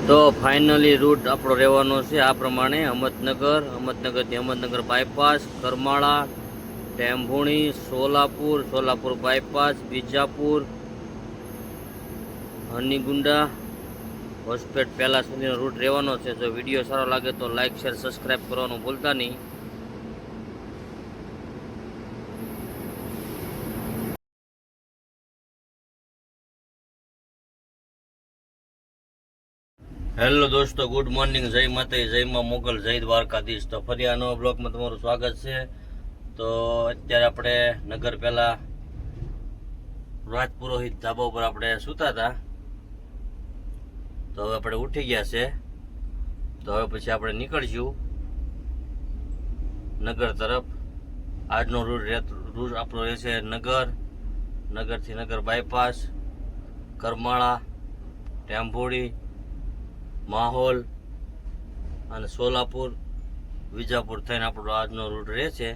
તો finally route આપણો રહેવાનો છે આ પ્રમાણે: અહમદનગરથી અહમદનગર બાયપાસ, કરમાળા, ટેમ્ભુણી, સોલાપુર બાયપાસ, વિજાપુર, હનીગુંડા, હોસ્પેટ પહેલા સુધીનો રૂટ રહેવાનો છે. જો વિડીયો સારો લાગે તો લાઇક, શેર, સબસ્ક્રાઈબ કરવાનું ભૂલતા નહીં. હેલો દોસ્તો, ગુડ મોર્નિંગ, જય માતા, જય માં મોગલ, જય દ્વારકાધીશ. તો ફરી આ નવા બ્લોગમાં તમારું સ્વાગત છે. તો અત્યારે આપણે નગર પહેલા રાજપુરોહિત ધાબા ઉપર આપણે સૂતા હતા. તો હવે આપણે ઉઠી ગયા છે. તો હવે પછી આપણે નીકળશું નગર તરફ. આજનો રૂટ આપણો રહેશે નગરથી નગર બાયપાસ, કરમાળા, ટેમ્ભોડી, માહોલ અને સોલાપુર, વિજાપુર થઈને આપણો આજનો રૂટ રહેશે.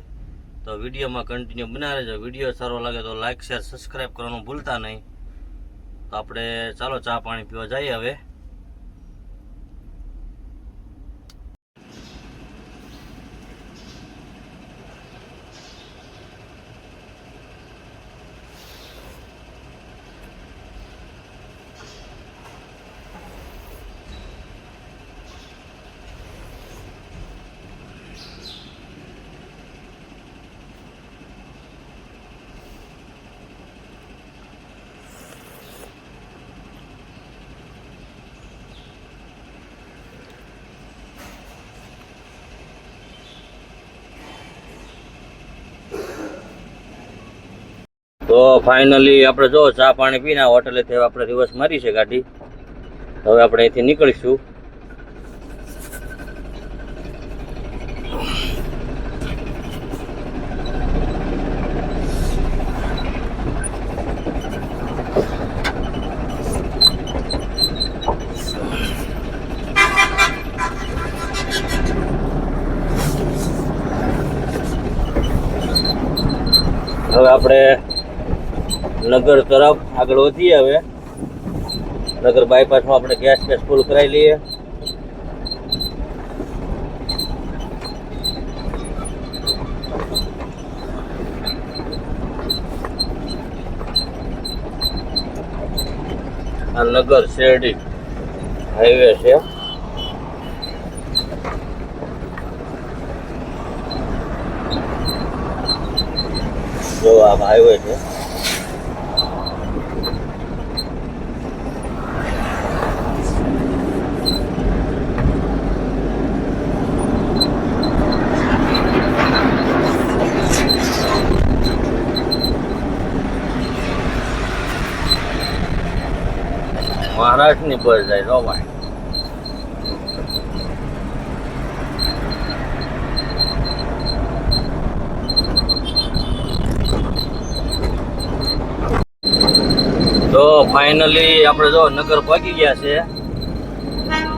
તો વિડીયોમાં કન્ટિન્યુ બના રહેજો. વિડીયો સારો લાગે તો લાઇક, શેર, સબસ્ક્રાઈબ કરવાનું ભૂલતા નહીં. તો આપણે ચાલો ચા પાણી પીવા જઈએ હવે. તો ફાઇનલી આપણે જો ચા પાણી પીને હોટલેથી આપણે રિવર્સ મારી છે ગાડી. હવે આપણે અહીંથી નીકળીશું. હવે આપણે નગર તરફ આગળ વધીએ. હવે નગર બાયપાસમાં આપણે ગેસ ફૂલ કરાવી લઈએ. આ નગર શેરડી હાઈવે છે. જો આ હાઈવે છે. મહારાષ્ટ્રની બસ જાય રો ભાઈ. તો ફાઇનલી આપણે જો નગર પહોંચી ગયા છે.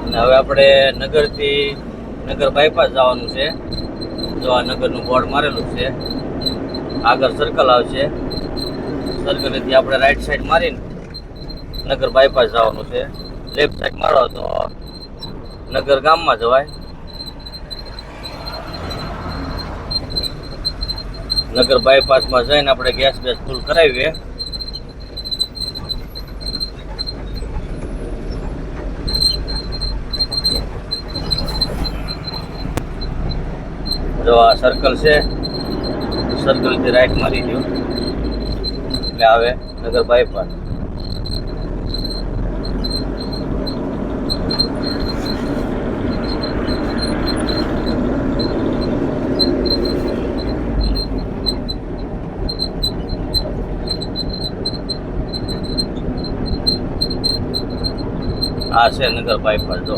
અને હવે આપણે નગરથી નગર બાયપાસ જવાનું છે. જો આ નગરનું બોર્ડ મારેલું છે. આગળ સર્કલ આવશે. સર્કલેથી આપણે રાઈટ સાઈડ મારીને નગર બાયપાસ જવાનું છે. લેફ્ટ સાઈડ મારો તો નગર ગામમાં જવાય. નગર બાયપાસમાં જઈને આપણે ગેસ ફૂલ કરાવીએ. જો આ સર્કલ છે. સર્કલથી રાઈટ મારી દો એટલે આવે નગર બાયપાસ. આ છે નગર બાયપાસ. જો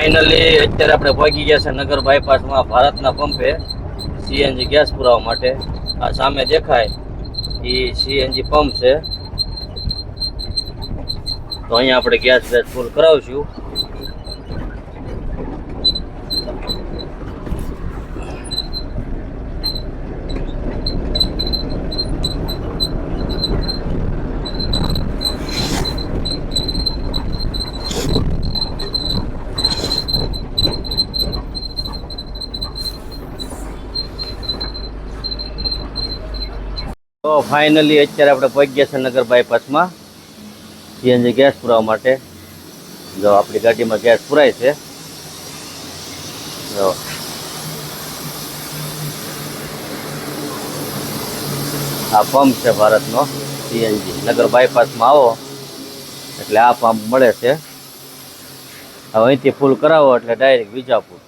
ફાઇનલી અત્યારે આપણે પહોંચી ગયા છે નગર બાયપાસમાં ભારતના પંપે સીએનજી ગેસ પુરાવા માટે. આ સામે દેખાય એ સીએનજી પંપ છે. તો અહીંયા આપણે ગેસ ફૂલ કરાવશું. તો ફાઇનલી અત્યારે આપણે પહોંચી ગયા છે નગર બાયપાસમાં સીએનજી ગેસ પુરાવા માટે. જો આપણી ગાડીમાં ગેસ પુરાય છે. જો આ પંપ છે ભારતનો સીએનજી. નગર બાયપાસમાં આવો એટલે આ પંપ મળે છે. હવે અહીંથી ફૂલ કરાવો એટલે ડાયરેક્ટ વિજાપુર.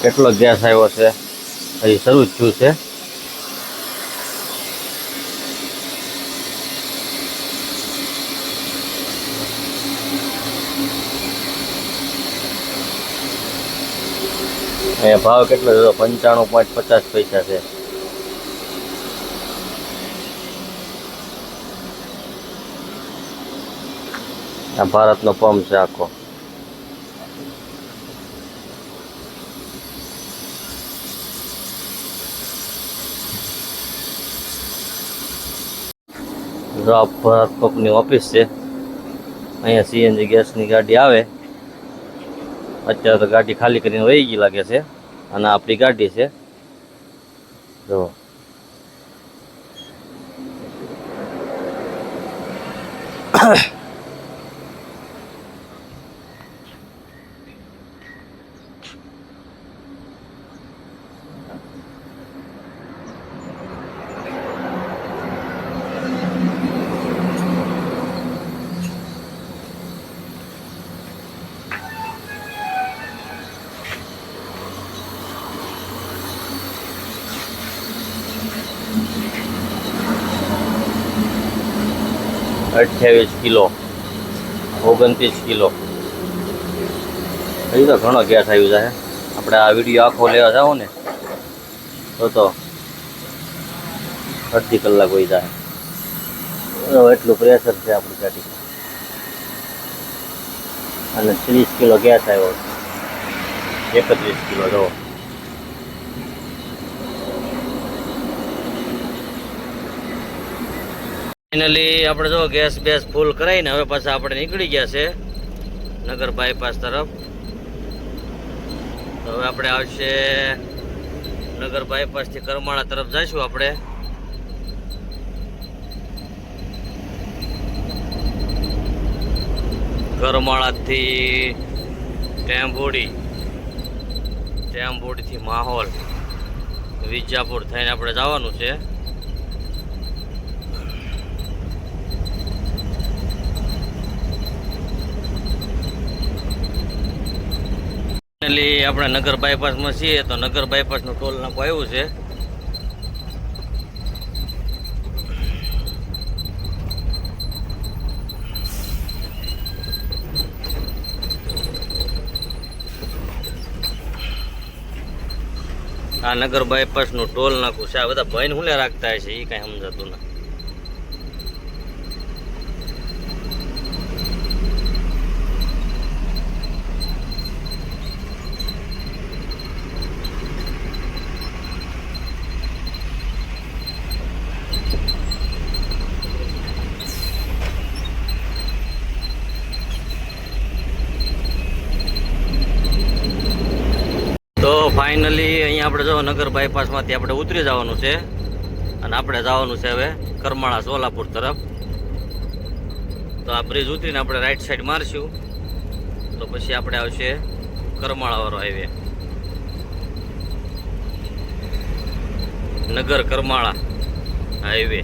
કેટલો ગેસ આવ્યો છે, હજી શરૂ જ થયું છે. અહીંયા ભાવ કેટલો છે? 95.50 છે. આ ભારતનો પંપ છે આખો. ભારત પંપની ઓફિસ છે. અહીંયા સીએનજી ગેસની ગાડી આવે. અત્યારે તો ગાડી ખાલી કરીને વહી ગઈ લાગે છે. અને આપણી ગાડી છે. જો $28 કિલો, 29 કિલો. હજી તો ઘણો ગેસ આવી જાય. આપણે આ વિડીયો આખો લેવા જાઓ ને તો અડધી કલાક હોઈ જાય. એટલું પ્રેશર છે આપણી ગાડી. અને 30 કિલો ગેસ આવ્યો. 31 કિલો જો. ફાઇનલી આપણે જો ગેસ ફૂલ કરાવીને હવે પાછા આપણે નીકળી ગયા છે નગર બાયપાસ તરફ. તો હવે આપણે આવશે નગર બાયપાસથી કરમાળા તરફ જઈશું આપણે. કરમાળાથી ટેમ્બોડીથી માહોલ, વિજાપુર થઈને આપણે જવાનું છે. આપણે નગર બાયપાસમાં છીએ તો નગર બાયપાસનું ટોલ નાકું આવ્યું છે. આ નગર બાયપાસનું ટોલ નાકું છે. આ બધા ભાઈને હુલે રાખતા હશે એ કઈ સમજાતું ના. તો ફાઇનલી અહીંયા આપણે જો નગર બાયપાસમાંથી આપણે ઉતરી જવાનું છે અને આપણે જવાનું છે હવે કરમાળા સોલાપુર તરફ. તો આ બ્રિજ ઉતરીને આપણે રાઈટ સાઈડ મારશું તો પછી આપણે આવશે કરમાળાવાળો હાઈવે. નગર કરમાળા હાઈવે.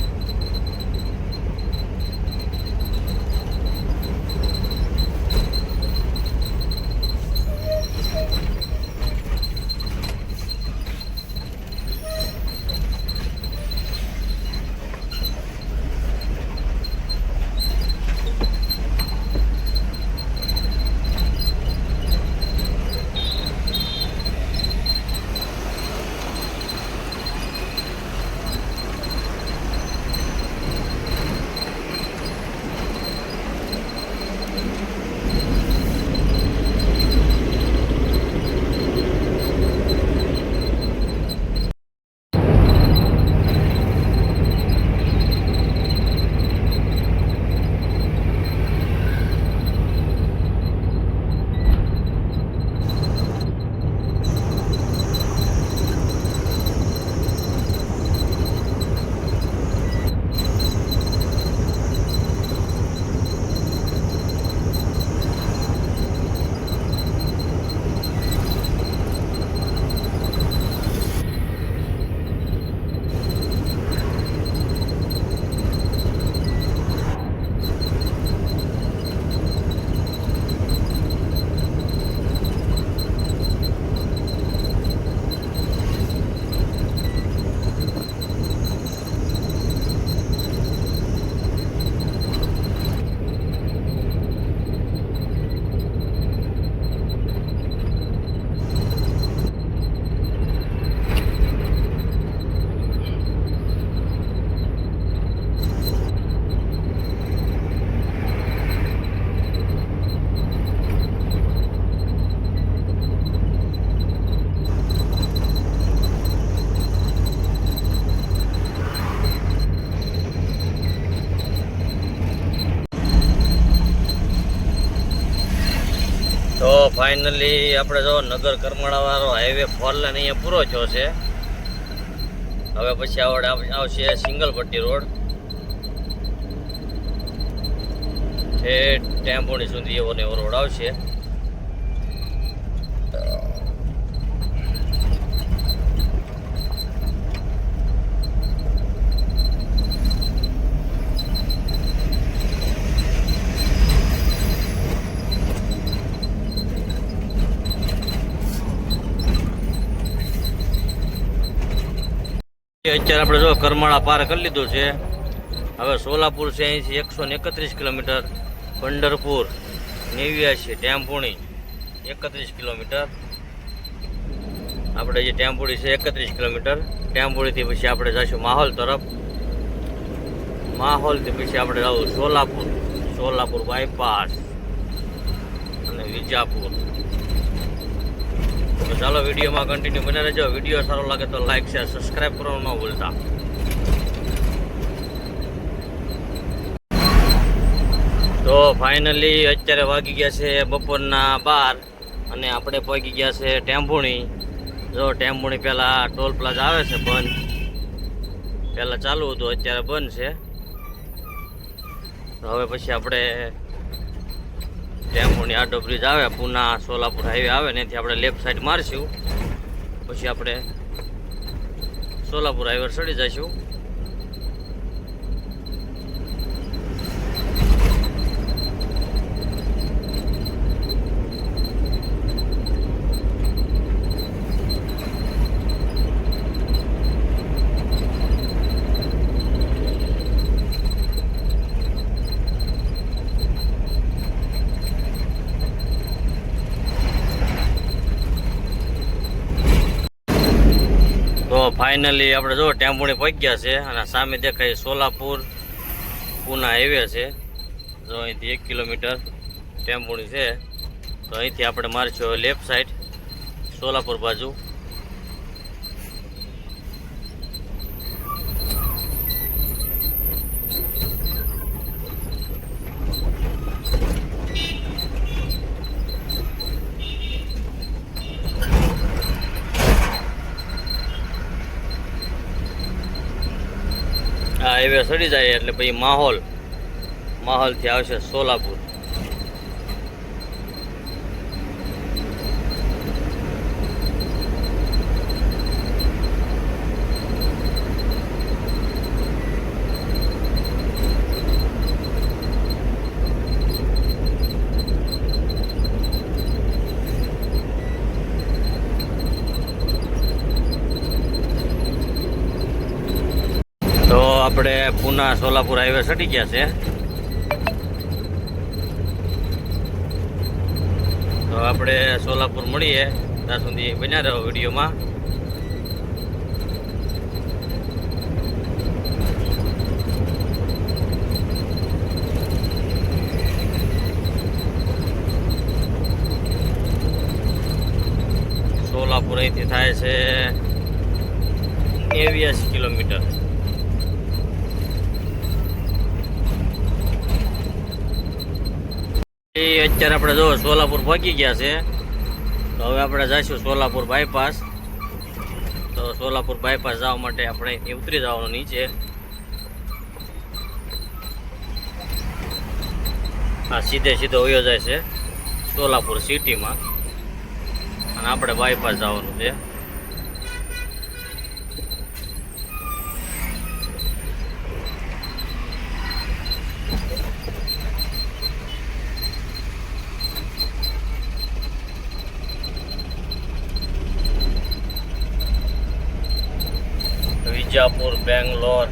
ફાઇનલી આપણે જો નગર કરમાળા વાળો હાઈવે 4 લાઈન અહીંયા પૂરો થયો છે. હવે પછી આવશે સિંગલ પટ્ટી રોડ છે, ટેમ્પોની સુધી એવો ને એવો રોડ આવશે. અત્યારે આપણે જો કરમાળા પાર કરી લીધું છે. હવે સોલાપુર છે અહીંથી 131 કિલોમીટર, પંઢરપુર 89, ટેમ્પોણી 31 કિલોમીટર. આપણે જે ટેમ્પોડી છે 31 કિલોમીટર. ટેમ્પોડીથી પછી આપણે જઈશું માહોલ તરફ. માહોલથી પછી આપણે જવું સોલાપુર, સોલાપુર બાયપાસ અને વિજાપુર. તો ચાલો વિડીયોમાં કન્ટિન્યુ બને રહેજો. વિડીયો સારો લાગે તો લાઈક શેર સબસ્ક્રાઈબ કરવાનું ન ભૂલતા. તો ફાઇનલી અત્યારે વાગી ગયા છે બપોરના 12 અને આપણે પહોંચી ગયા છે ટેમ્પોણી. જો ટેમ્પોણી પહેલાં ટોલ પ્લાઝા આવે છે બંધ, પહેલાં ચાલુ હતું અત્યારે બંધ છે. તો હવે પછી આપણે ટેમ્પોની આડો બ્રિજ આવે, પૂના સોલાપુર હાઈવે આવે ને ત્યાંથી આપણે લેફ્ટ સાઈડ મારશું, પછી આપણે સોલાપુર હાઈવે ચડી જઈશું. તો ફાઇનલી આપણે જો ટેમ્પોણી પહોંચી ગયા છે અને સામે દેખાય સોલાપુર પૂના હાઈવે છે. જો અહીંથી 1 કિલોમીટર ટેમ્પોણી છે. તો અહીંથી આપણે મારશું લેફ્ટ સાઈડ સોલાપુર બાજુ. આ હાઈવે ચડી જાય એટલે પછી માહોલથી આવશે સોલાપુર. તો આપણે પૂના સોલાપુર હાઈવે ચડી ગયા છે. તો આપણે સોલાપુર મળીએ, ત્યાં સુધી બન્યા રહો વિડીયોમાં. સોલાપુર અહીંથી થાય છે 89 કિલોમીટર. અત્યારે આપણે જો સોલાપુર પહોંચી ગયા છે. તો હવે આપણે જઈશું સોલાપુર બાયપાસ. તો સોલાપુર બાયપાસ જવા માટે આપણે અહીંથી ઉતરી જવાનું નીચે. આ સીધો વયો જાય છે સોલાપુર સિટીમાં અને આપણે બાયપાસ જવાનું છે. વિજાપુર, બેંગ્લોર.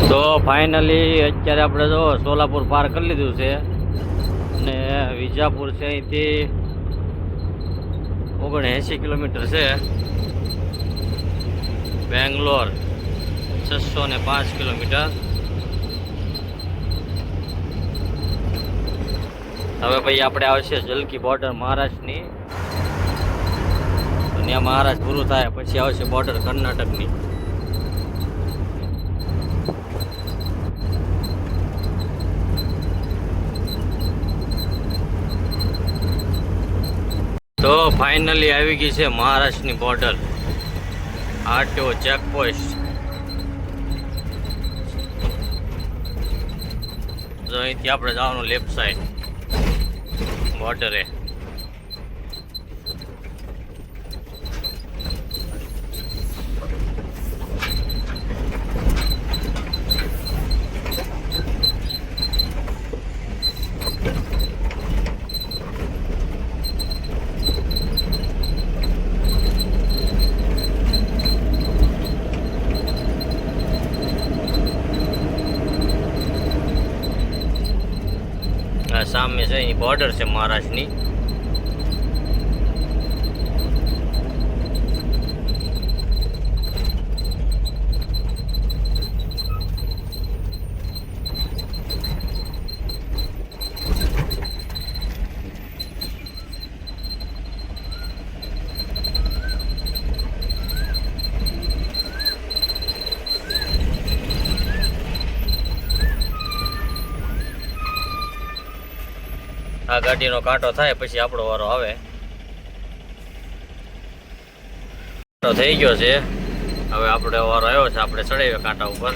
તો ફાઇનલી અત્યારે આપણે જો સોલાપુર પાર કરી લીધું છે અને વિજાપુર છે અહીંથી 79 કિલોમીટર છે. બેંગ્લોર 605 કિલોમીટર. હવે ભાઈ આપણે આવશે જલકી બોર્ડર મહારાષ્ટ્રની. તો ત્યાં મહારાષ્ટ્ર પૂરું થાય પછી આવશે બોર્ડર કર્ણાટકની. તો ફાઇનલી આવી ગઈ છે મહારાષ્ટ્રની બોર્ડર. RTO checkpost. તો અહીંથી આપણે જવાનું લેફ્ટ સાઈડ બોર્ડરે. સામે છે એની બોર્ડર છે મહારાષ્ટ્રની. આ ગાડીનો કાંટો થાય પછી આપણો વારો આવે. કાંટો થઈ ગયો છે, હવે આપણે વારો આવ્યો છે. આપણે ચડાવીએ કાંટા ઉપર.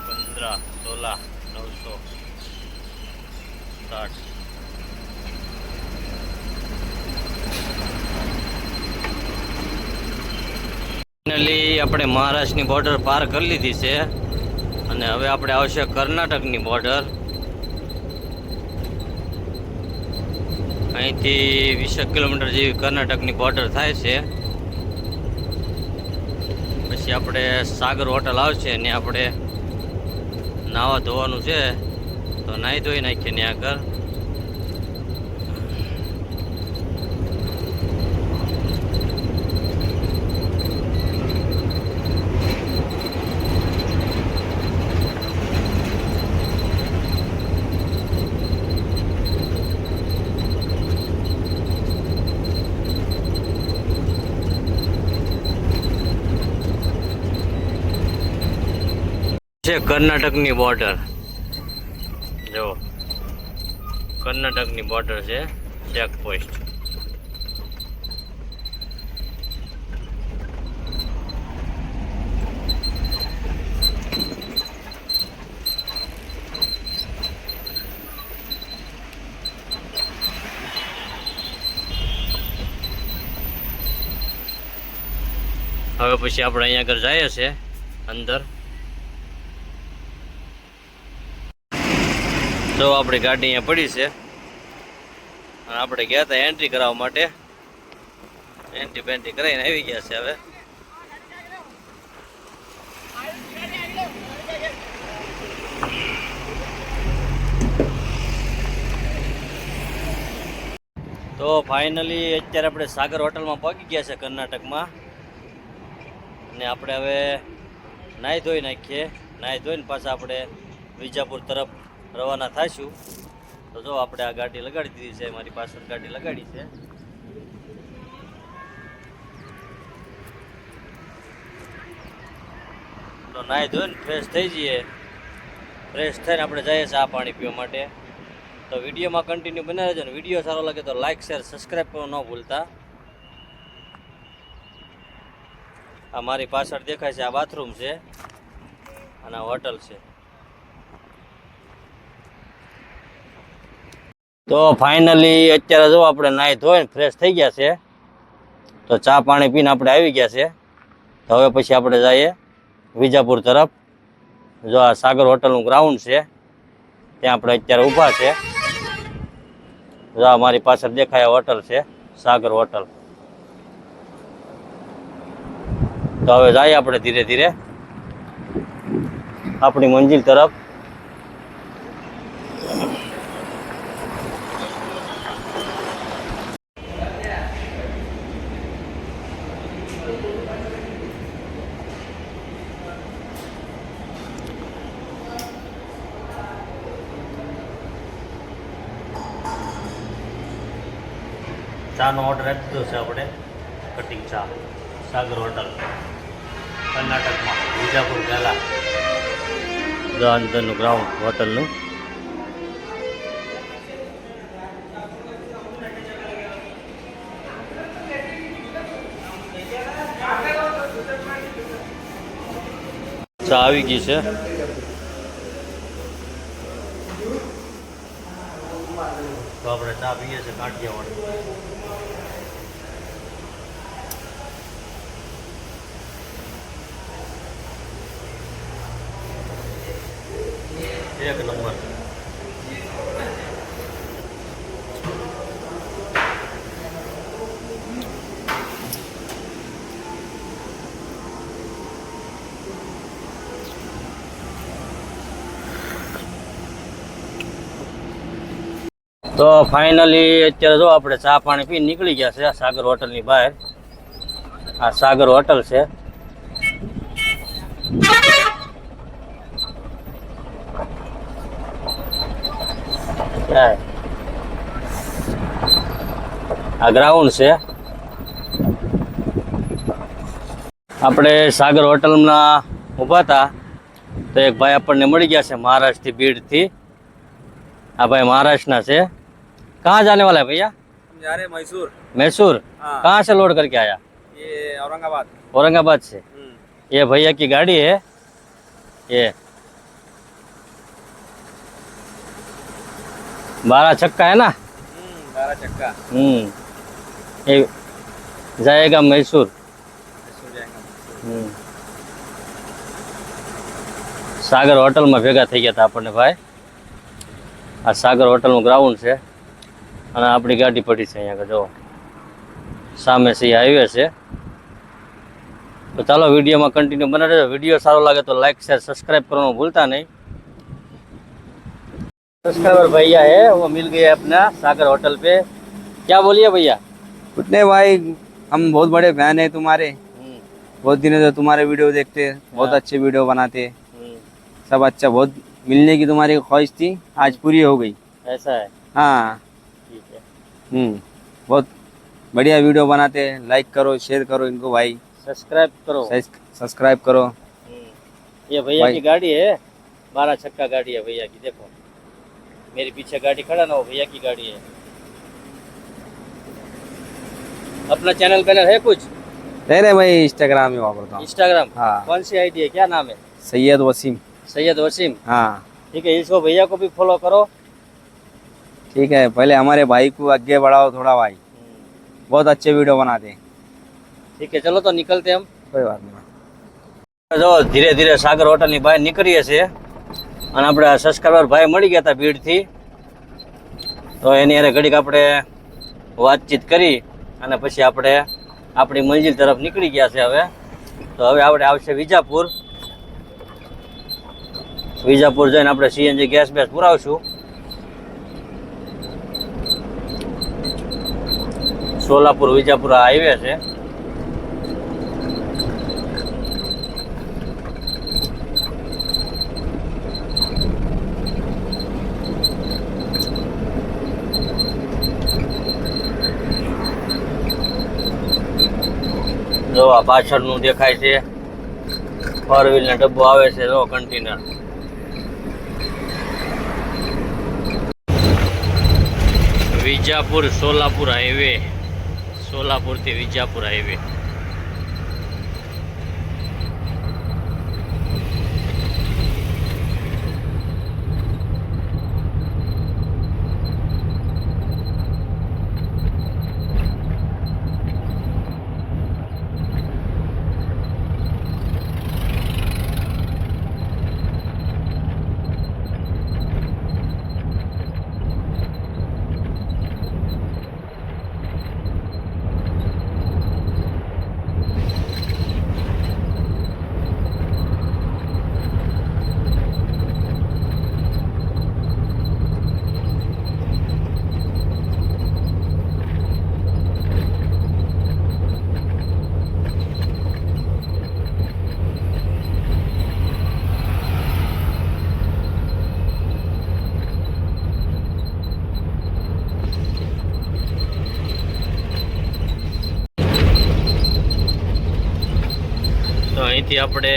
પંદર 16 960. ફાઇનલી આપણે મહારાષ્ટ્રની બોર્ડર પાર કરી લીધી છે અને હવે આપણે આવશે કર્ણાટકની બોર્ડર. અહીંથી 20 કિલોમીટર જેવી કર્ણાટકની બોર્ડર થાય છે. પછી આપણે સાગર હોટલ આવશે ને આપણે નાવા ધોવાનું છે તો નાહી ધોઈ નાખીએ ને આગળ. છે કર્ણાટકની બોર્ડર. જો કર્ણાટકની બોર્ડર છે ચેકપોસ્ટ. હવે પછી આપણે અહીંયા આગળ જઈએ છે અંદર. તો આપણી ગાડી અહીંયા પડી છે અને આપણે ગયા હતા એન્ટ્રી કરાવવા માટે. એન્ટ્રી બેન્ટ્રી કરાવીને આવી ગયા છે. હવે તો ફાઇનલી અત્યારે આપણે સાગર હોટલમાં પહોંચી ગયા છે કર્ણાટકમાં. અને આપણે હવે નાહી ધોઈ નાખીએ. નાહી ધોઈને પાછા આપણે વિજાપુર તરફ રવાના થઈશું. તો જો આપણે આ ગાડી લગાડી દીધી છે, મારી પાછળ ગાડી લગાડી છે. તો નાહી ધોઈને ફ્રેશ થઈ જઈએ. ફ્રેશ થઈને આપણે જઈએ ચા પાણી પીવા માટે. તો વિડીયોમાં કન્ટિન્યુ બને રહેજો ને વિડીયો સારો લાગે તો લાઇક શેર સબસ્ક્રાઈબ કરવાનું ન ભૂલતા. આ મારી પાછળ દેખાય છે આ બાથરૂમ છે અને આ હોટલ છે. તો ફાઇનલી અત્યારે જો આપણે નાહી ધોઈને ફ્રેશ થઈ ગયા છે. તો ચા પાણી પીને આપણે આવી ગયા છે. તો હવે પછી આપણે જઈએ વિજાપુર તરફ. જો આ સાગર હોટલનું ગ્રાઉન્ડ છે ત્યાં આપણે અત્યારે ઊભા છે. જો આ મારી પાછળ દેખાય હોટલ છે સાગર હોટલ. તો હવે જઈએ આપણે ધીરે ધીરે આપણી મંજિલ તરફ. ચાનો ઓર્ડર આપી દીધો છે આપણે, કટિંગ ચા, સાગર હોટલ, કર્ણાટકમાં, વિજાપુર પહેલાં જો અંદરનું ગ્રાઉન્ડ હોટલનું. ચા આવી ગઈ છે. તો આપણે ચા પીએ છીએ કાઠિયાવાડી. એક નંબર. તો ફાઇનલી અત્યારે જો આપણે ચા પાણી પીને નીકળી ગયા છે સાગર હોટલની બહાર. આ સાગર હોટલ છે. આ ગ્રાઉન્ડ છે. આપણે સાગર હોટલમાં ઊભા હતા તો એક ભાઈ આપણને મળી ગયા છે મહારાષ્ટ્રથી, બીડથી. આ ભાઈ મહારાष्ट्र से. कहाँ जाने वाला है भैया? हम जा रहे हैं मैसूर। मैसूर? हाँ। कहाँ से लोड करके आया? ये औरंगाबाद। औरंगाबाद से. ये भैया की गाड़ी है. ये 12 चक्का है ना? 12 चक्का। ये जाएगा मैसूर. मैसूर जाएगा। सागर होटल में भेगा થઈ ગયા હતા આપણને ભાઈ. આ સાગર હોટલનું ગ્રાઉન્ડ છે અને આપણી ગાડી પડી છે અહીંયા. જો સામે છે હાઈવે છે. તો ચાલો વિડીયોમાં કન્ટિન્યુ બને રહેજો. વિડીયો સારો લાગે તો લાઈક શેર સब्सक्राइब करना भूलता नहीं. सब्सक्राइबर भैया है वो मिल गए अपना सागर होटल पे. क्या बोलिए भैया? कुछ नहीं भाई, हम बहुत बड़े फैन है तुम्हारे। बहुत दिनों से तुम्हारे वीडियो देखते, बहुत अच्छे वीडियो बनाते, सब अच्छा। बहुत मिलने की तुम्हारी ख्वाहिश थी, आज पूरी हो गई। ऐसा है? हाँ ठीक है. बहुत बढ़िया वीडियो बनाते हैं। लाइक करो, शेयर करो इनको भाई, सब्सक्राइब करो. सब्सक्राइब करो। ये भैया की गाड़ी है, 12 चक्का गाड़ी है भैया की. देखो मेरे पीछे गाड़ी खड़ा ना, वो भैया की गाड़ी है. अपना चैनल पैनल है कुछ? रहे भाई इंस्टाग्राम में वापरता हूँ। इंस्टाग्राम? हाँ। कौन सी आईडी है, क्या नाम है? सैयद वसीम। सैयद वसीम. हाँ ठीक है, इसको भैया को भी फॉलो करो. ठीक है, पहले हमारे भाई को आगे बढ़ाओ थोड़ा भाई, बहुत अच्छे वीडियो बनाते हैं। ठीक है, चलो तो निकलते हम. कोई बात नहीं. જો ધીરે ધીરે સાગર હોટલની બહાર નીકળીએ છીએ અને આપણે સબસ્ક્રાઈબર ભાઈ મળી ગયા હતા બીડથી. તો એની હારે ઘડીક આપણે વાતચીત કરી અને પછી આપણે આપણી મંજિલ તરફ નીકળી ગયા છે હવે. તો હવે આપણે આવશે વિજાપુર. વિજાપુર જઈને આપણે સીએનજી ગેસ બેસ પુરાવશું. સોલાપુર વિજાપુર હાઈવે છે. જો આ પાછળનું દેખાય છે, 4 વ્હીલ ના ડબ્બો આવે છે. જો કન્ટેનર. વિજાપુર સોલાપુર હાઈવે, સોલાપુર થી વિજાપુર હાઈવે. તો અહીંથી આપણે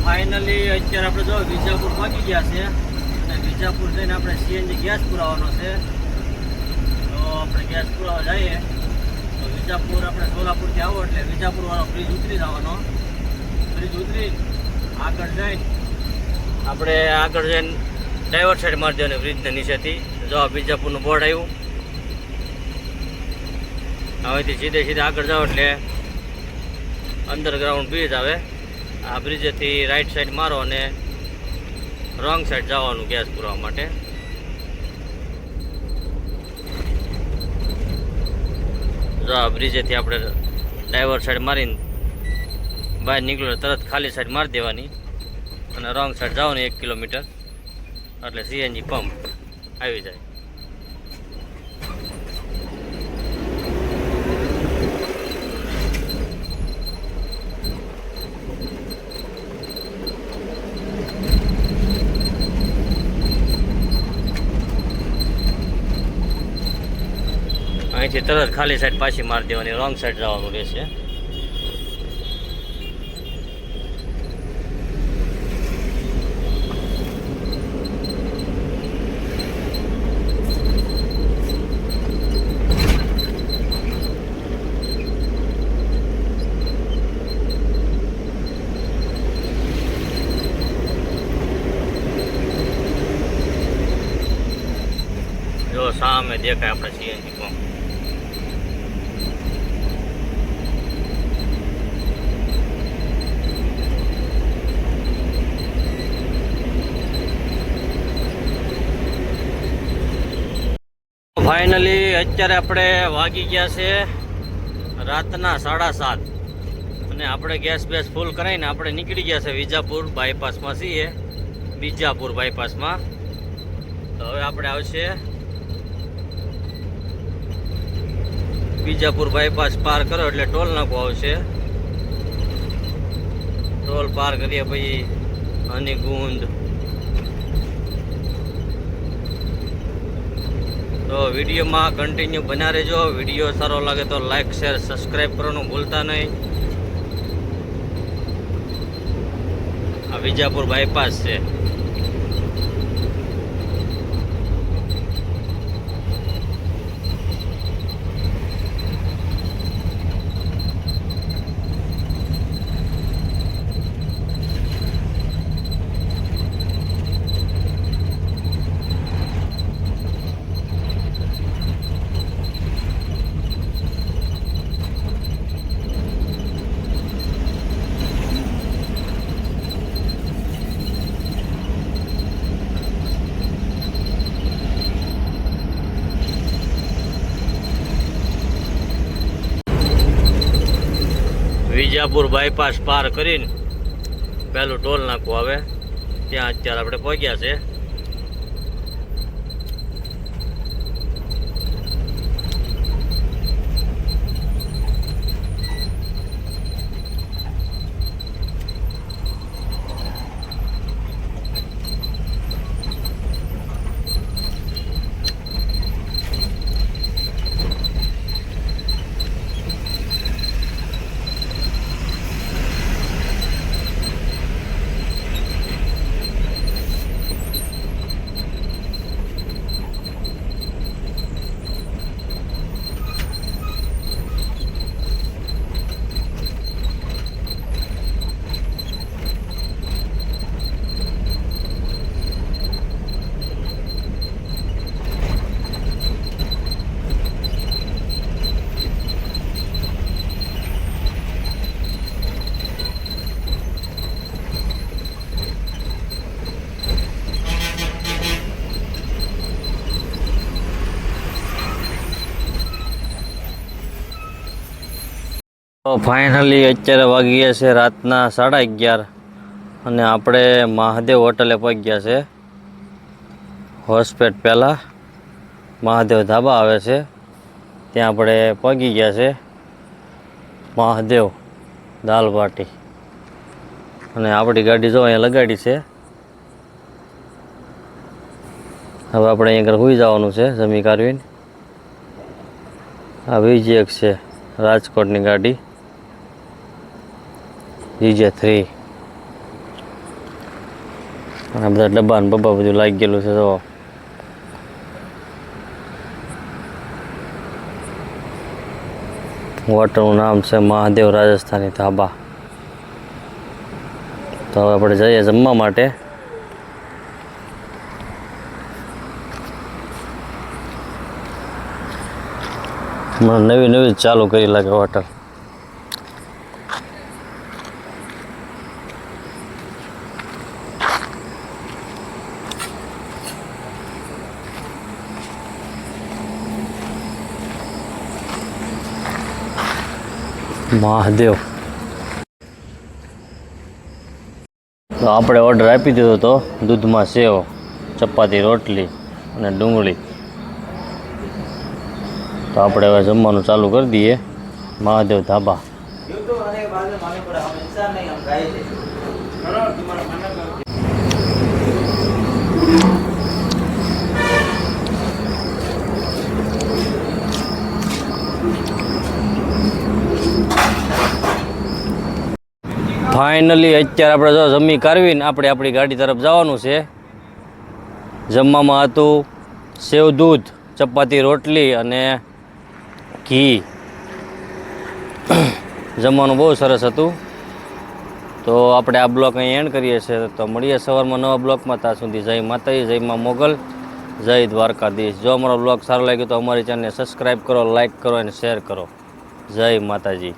ફાઇનલી અત્યારે આપણે જો વિજાપુર પહોંચી ગયા છે અને વિજાપુર જઈને આપણે સીએનજી ગેસ પુરાવાનો છે. તો આપણે ગેસ પુરાવા જઈએ તો વિજાપુર આપણે સોલાપુરથી આવો એટલે વિજાપુર વાળો બ્રિજ ઉતરી જવાનો. બ્રિજ ઉતરી આગળ જઈને ડાઈવર સાઈડ મારી દેવાની બ્રિજને નીચેથી. જો વિજાપુરનું બોર્ડ આવ્યું. હવેથી સીધે આગળ જાઓ એટલે અંડરગ્રાઉન્ડ બ્રિજ આવે. આ બ્રિજેથી રાઈટ સાઈડ મારો અને રોંગ સાઈડ જવાનું ગેસ પુરાવા માટે. જો આ બ્રિજેથી આપણે ડાઈવર સાઈડ મારીને બહાર નીકળો તરત ખાલી સાઈડ મારી દેવાની અને રોંગ સાઈડ જવાનું 1 કિલોમીટર એટલે સીએનજી પંપ આવી જાય. અહીંથી તરત ખાલી સાઈડ પાછી મારી દેવાની, રોંગ સાઈડ જવાનું રહેશે. જો સામે દેખાય આપણે સીએનજી પંપ. ફાઇનલી અત્યારે આપણે વાગી ગયા છે રાતના 7:30 અને આપણે ગેસ બેસ ફૂલ કરાવીને આપણે નીકળી ગયા છે વિજાપુર બાયપાસમાં છીએ. બીજાપુર બાયપાસમાં. તો હવે આપણે આવશે બીજાપુર બાયપાસ પાર કરો એટલે ટોલ નાકું આવશે. ટોલ પાર કરીએ પછી હનીગુંદ. તો વિડીયોમાં કન્ટિન્યુ બના રહેજો. વિડીયો સારો લાગે તો લાઈક શેર સબસ્ક્રાઈબ કરવાનું ભૂલતા નહીં. આ વિજાપુર બાયપાસ છે. વિજાપુર બાયપાસ પાર કરીને પહેલું ટોલ નાકું આવે ત્યાં અત્યારે આપણે પહોંચ્યા છે. તો ફાઇનલી અત્યારે વાગી ગયા છે રાતના 11:30 અને આપણે મહાદેવ હોટલે પહોંચ્યા છે. હોસ્પેટ પહેલાં મહાદેવ ધાબા આવે છે ત્યાં આપણે પહોંચી ગયા છે. મહાદેવ દાલ બાટી અને આપણી ગાડી જો અહીંયા લગાડી છે. હવે આપણે અહીંયા આગળ સુઈ જવાનું છે જમી કાઢવીને. આ બીજી એક છે રાજકોટની ગાડી DJ3 આ બધા ડબ્બા ને બબ્બા બધું લાગી ગયેલું છે. તો હોટલનું નામ છે મહાદેવ રાજસ્થાની ધાબા. તો હવે આપણે જઈએ જમવા માટે. મને નવી ચાલુ કરી લાગે હોટલ. મહાદેવ. તો આપણે ઓર્ડર આપી દીધો હતો દૂધમાં સેવ, ચપાતી, રોટલી અને ડુંગળી. તો આપણે હવે જમવાનું ચાલુ કરી દઈએ. મહાદેવ ધાબા. ફાઇનલી અત્યારે આપણે જો જમી કાઢવીને આપણે આપણી ગાડી તરફ જવાનું છે. જમવામાં હતું સેવ દૂધ, ચપાતી, રોટલી અને ઘી. જમવાનું બહુ સરસ હતું. તો આપણે આ બ્લોગ અહીં એન્ડ કરીએ છીએ. તો મળીએ સવારમાં નવા બ્લોગમાં. ત્યાં સુધી જય માતાજી, જય મા મોગલ, જય દ્વારકાધીશ. જો અમારો બ્લોગ સારો લાગ્યો તો અમારી ચેનલને સબસ્ક્રાઈબ કરો, લાઈક કરો અને શેર કરો. જય માતાજી.